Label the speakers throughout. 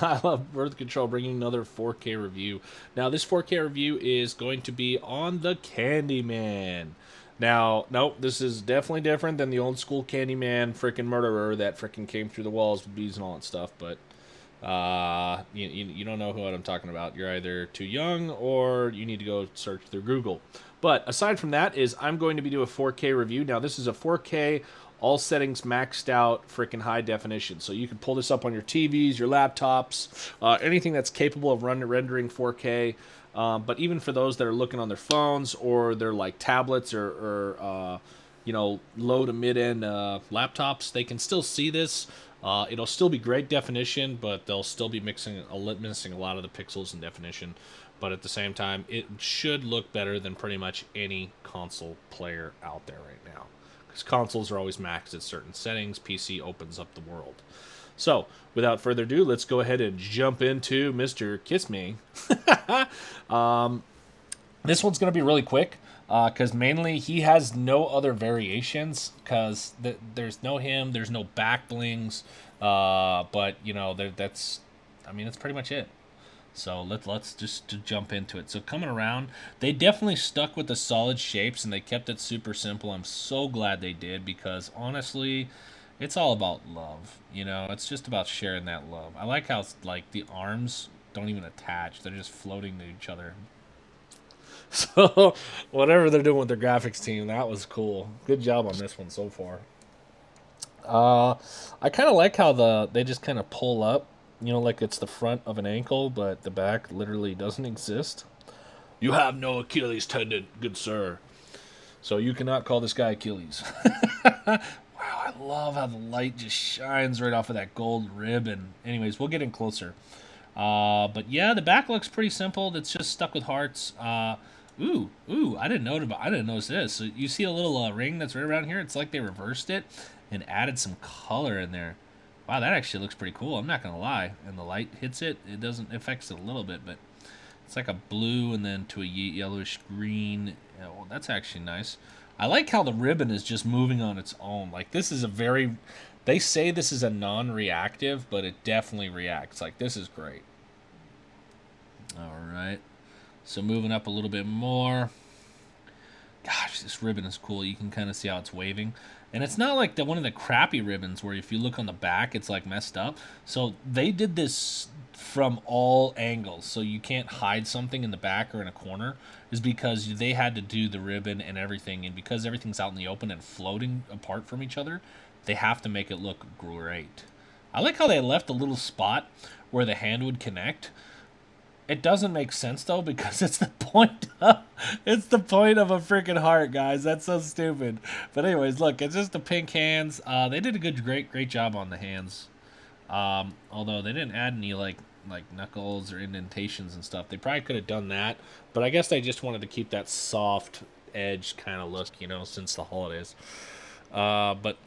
Speaker 1: I love Birth Control bringing another 4K review. Now, this 4K review is going to be on the Candyman. Now, nope, this is definitely different than the old school Candyman freaking murderer that freaking came through the walls with bees and all that stuff. But you don't know what I'm talking about. You're either too young or you need to go search through Google. But aside from that, is I'm going to be doing a 4K review. Now, this is a 4K, all settings maxed out, freaking high definition. So you can pull this up on your TVs, your laptops, anything that's capable of rendering 4K. But even for those that are looking on their phones or their like tablets or low to mid end laptops, they can still see this. It'll still be great definition, but they'll still be missing a lot of the pixels in definition. But at the same time, it should look better than pretty much any console player out there right now. Because consoles are always maxed at certain settings. PC opens up the world. So, without further ado, let's go ahead and jump into Mr. Kiss Me. This one's going to be really quick because mainly he has no other variations because there's no him, there's no back blings, but that's pretty much it. So let's just to jump into it. So coming around, they definitely stuck with the solid shapes and they kept it super simple. I'm so glad they did because honestly, it's all about love. It's just about sharing that love. I like how like the arms don't even attach; they're just floating to each other. So whatever they're doing with their graphics team, that was cool. Good job on this one so far. I kind of like how they just kind of pull up, like it's the front of an ankle, but the back literally doesn't exist. You have no Achilles tendon, good sir. So you cannot call this guy Achilles. Wow, I love how the light just shines right off of that gold rib. And anyways, we'll get in closer. But yeah, the back looks pretty simple. It's just stuck with hearts. Ooh! I didn't notice this. So you see a little ring that's right around here. It's like they reversed it and added some color in there. Wow, that actually looks pretty cool. I'm not gonna lie. And the light hits it. It doesn't affects it a little bit, but it's like a blue and then to a yellowish green. Yeah, well, that's actually nice. I like how the ribbon is just moving on its own. Like this is a very. They say this is a non-reactive, but it definitely reacts. Like this is great. All right. So moving up a little bit more. Gosh, this ribbon is cool. You can kind of see how it's waving. And it's not like one of the crappy ribbons where if you look on the back, it's like messed up. So they did this from all angles. So you can't hide something in the back or in a corner is because they had to do the ribbon and everything. And because everything's out in the open and floating apart from each other, they have to make it look great. I like how they left a little spot where the hand would connect. It doesn't make sense though because it's the point of a freaking heart, guys. That's so stupid. But anyways, look, it's just the pink hands. They did a great job on the hands. Although they didn't add any like knuckles or indentations and stuff. They probably could have done that, but I guess they just wanted to keep that soft edge kind of look, since the holidays. But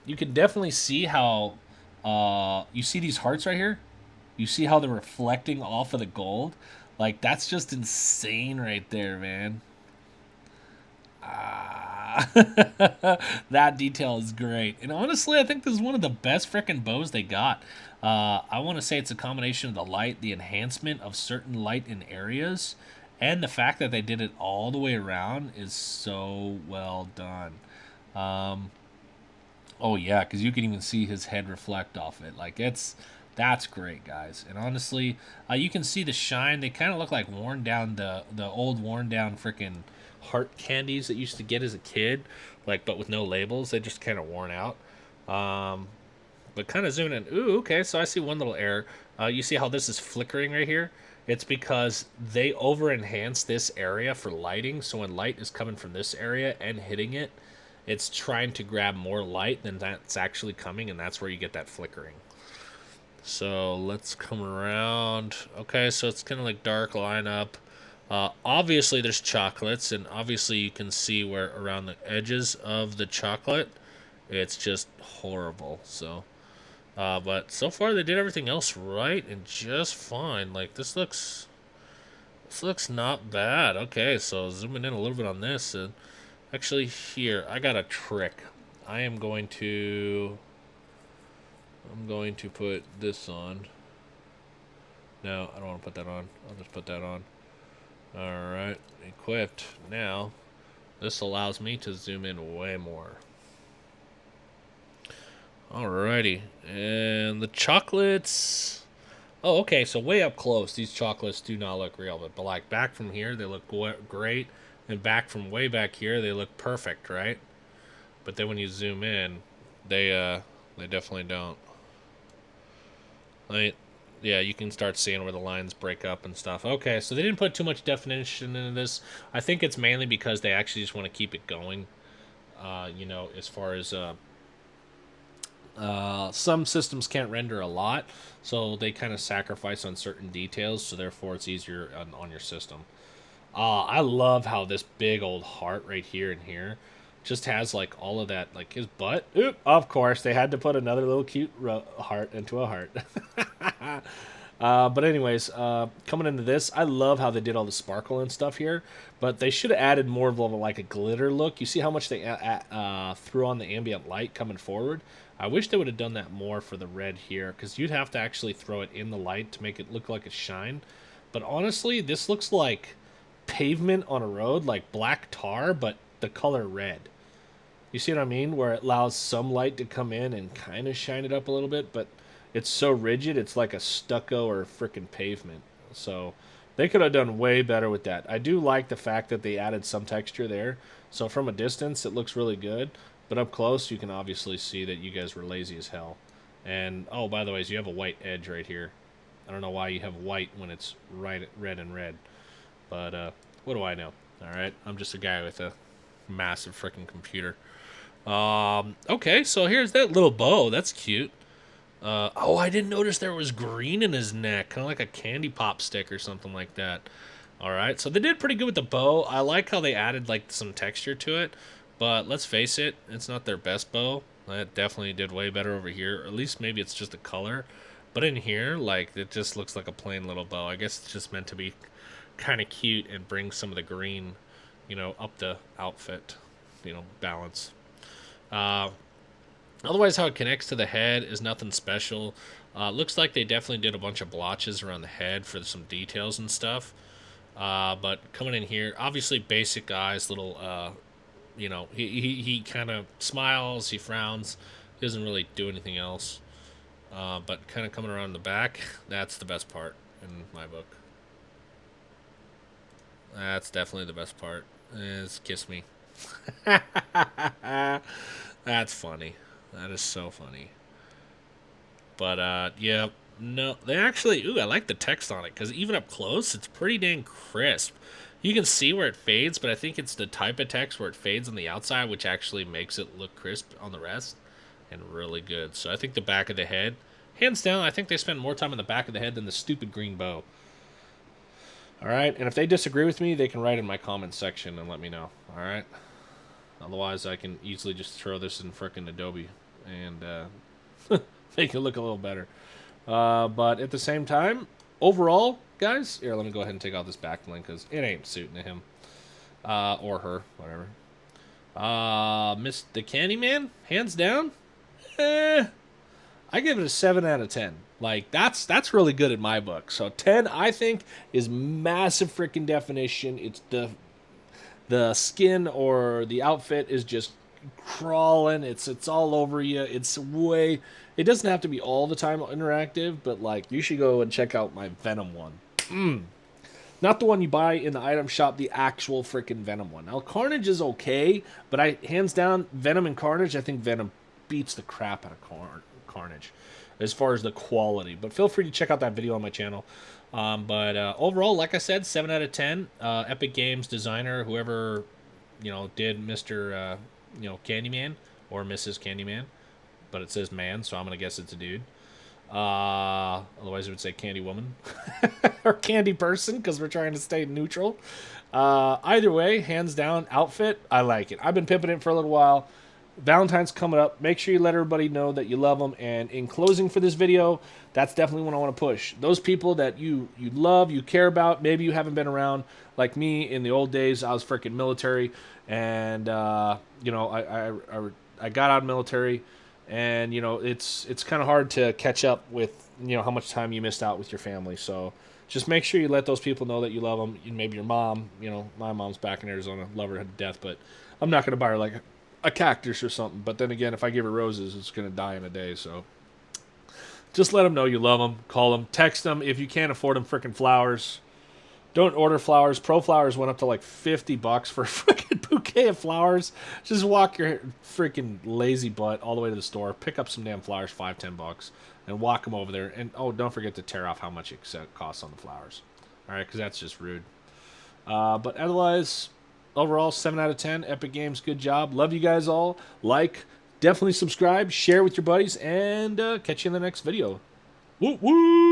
Speaker 1: you can definitely see how you see these hearts right here. You see how they're reflecting off of the gold? Like, that's just insane right there, man. Ah. That detail is great. And honestly, I think this is one of the best freaking bows they got. I want to say it's a combination of the light, the enhancement of certain light in areas, and the fact that they did it all the way around is so well done. Um, oh, yeah, because you can even see his head reflect off it. Like, that's great, guys. And honestly, you can see the shine. They kind of look like worn down the old worn down freaking heart candies that you used to get as a kid, like but with no labels. They just kind of worn out. But kind of zooming in. Ooh, okay. So I see one little error. You see how this is flickering right here? It's because they over enhance this area for lighting. So when light is coming from this area and hitting it, it's trying to grab more light than that's actually coming, and that's where you get that flickering. So let's come around. Okay, so it's kind of like dark lineup. Obviously, there's chocolates, and obviously you can see where around the edges of the chocolate, it's just horrible. So, but so far they did everything else right and just fine. Like this looks not bad. Okay, so zooming in a little bit on this, and actually here I got a trick. I am going to. I'm going to put this on. No, I don't want to put that on. I'll just put that on. Alright, equipped. Now, this allows me to zoom in way more. Alrighty, and the chocolates... Oh, okay, so way up close, these chocolates do not look real, but like back from here, they look great, and back from way back here, they look perfect, right? But then when you zoom in, they definitely don't. Like, yeah, you can start seeing where the lines break up and stuff. Okay, so they didn't put too much definition into this. I think it's mainly because they actually just want to keep it going. You know, as far as some systems can't render a lot, so they kind of sacrifice on certain details, so therefore it's easier on your system. I love how this big old heart right here and here just has like all of that, like his butt. Oop, of course, they had to put another little cute heart into a heart. But anyways, coming into this, I love how they did all the sparkle and stuff here, but they should have added more of like a glitter look. You see how much they threw on the ambient light coming forward? I wish they would have done that more for the red here, because you'd have to actually throw it in the light to make it look like a shine. But honestly, this looks like pavement on a road, like black tar, but the color red. You see what I mean? Where it allows some light to come in and kind of shine it up a little bit, but it's so rigid, it's like a stucco or freaking pavement. So they could have done way better with that. I do like the fact that they added some texture there. So from a distance, it looks really good. But up close, you can obviously see that you guys were lazy as hell. And, oh, by the way, so you have a white edge right here. I don't know why you have white when it's red and red. But, what do I know? Alright, I'm just a guy with a massive freaking computer. Okay, so here's that little bow. That's cute. Oh, I didn't notice there was green in his neck, kind of like a candy pop stick or something like that. All right, so they did pretty good with the bow. I like how they added like some texture to it, but let's face it, it's not their best bow. That definitely did way better over here. Or at least maybe it's just the color. But in here, like, it just looks like a plain little bow. I guess it's just meant to be kind of cute and bring some of the green, you know, up the outfit, you know, balance. Uh, Otherwise, how it connects to the head is nothing special. Looks like they definitely did a bunch of blotches around the head for some details and stuff. But coming in here, obviously basic eyes, little, you know, he kind of smiles, he frowns, he doesn't really do anything else. But kind of coming around the back, that's the best part in my book. That's definitely the best part, is kiss me. That's funny. That is so funny. But, yeah, no, they actually, ooh, I like the text on it, because even up close, it's pretty dang crisp. You can see where it fades, but I think it's the type of text where it fades on the outside, which actually makes it look crisp on the rest, and really good. So I think the back of the head, hands down, I think they spend more time on the back of the head than the stupid green bow. Alright, and if they disagree with me, they can write in my comments section and let me know. Alright? Otherwise, I can easily just throw this in frickin' Adobe and make it look a little better. But at the same time, overall, guys, here, let me go ahead and take out this back bling because it ain't suiting him or her, whatever. Miss the Candyman, hands down. I give it a 7 out of 10. Like that's really good in my book. So 10, I think, is massive freaking definition. It's the skin or the outfit is just crawling. It's all over you. It doesn't have to be all the time interactive, but like you should go and check out my Venom one. Not the one you buy in the item shop, the actual freaking Venom one. Now Carnage is okay, but I hands down Venom and Carnage, I think Venom beats the crap out of Carnage as far as the quality. But feel free to check out that video on my channel. But overall, like I said, 7 out of 10. Epic Games designer, whoever, you know, did Mr. You know, Candyman or Mrs. Candyman, but it says man, so I'm gonna guess it's a dude. Otherwise, it would say Candy Woman or Candy Person because we're trying to stay neutral. Either way, hands down, outfit, I like it. I've been pimping it for a little while. Valentine's coming up. Make sure you let everybody know that you love them. And in closing for this video, that's definitely what I want to push. Those people that you love, you care about, maybe you haven't been around like me in the old days. I was freaking military, and you know, I got out of military, and you know it's kind of hard to catch up with how much time you missed out with your family. So just make sure you let those people know that you love them. Maybe your mom, my mom's back in Arizona, love her to death, but I'm not going to buy her like a cactus or something. But then again, if I give her roses, it's going to die in a day. So just let them know you love them. Call them, text them. If you can't afford them, freaking flowers. Don't order flowers. Pro Flowers went up to like $50 for a freaking bouquet of flowers. Just walk your freaking lazy butt all the way to the store, pick up some damn flowers, $5-10, and walk them over there. And oh, don't forget to tear off how much it costs on the flowers. All right, because that's just rude. But otherwise, overall, 7 out of 10. Epic Games, good job. Love you guys all. Like, definitely subscribe, share with your buddies, and catch you in the next video. Woo woo!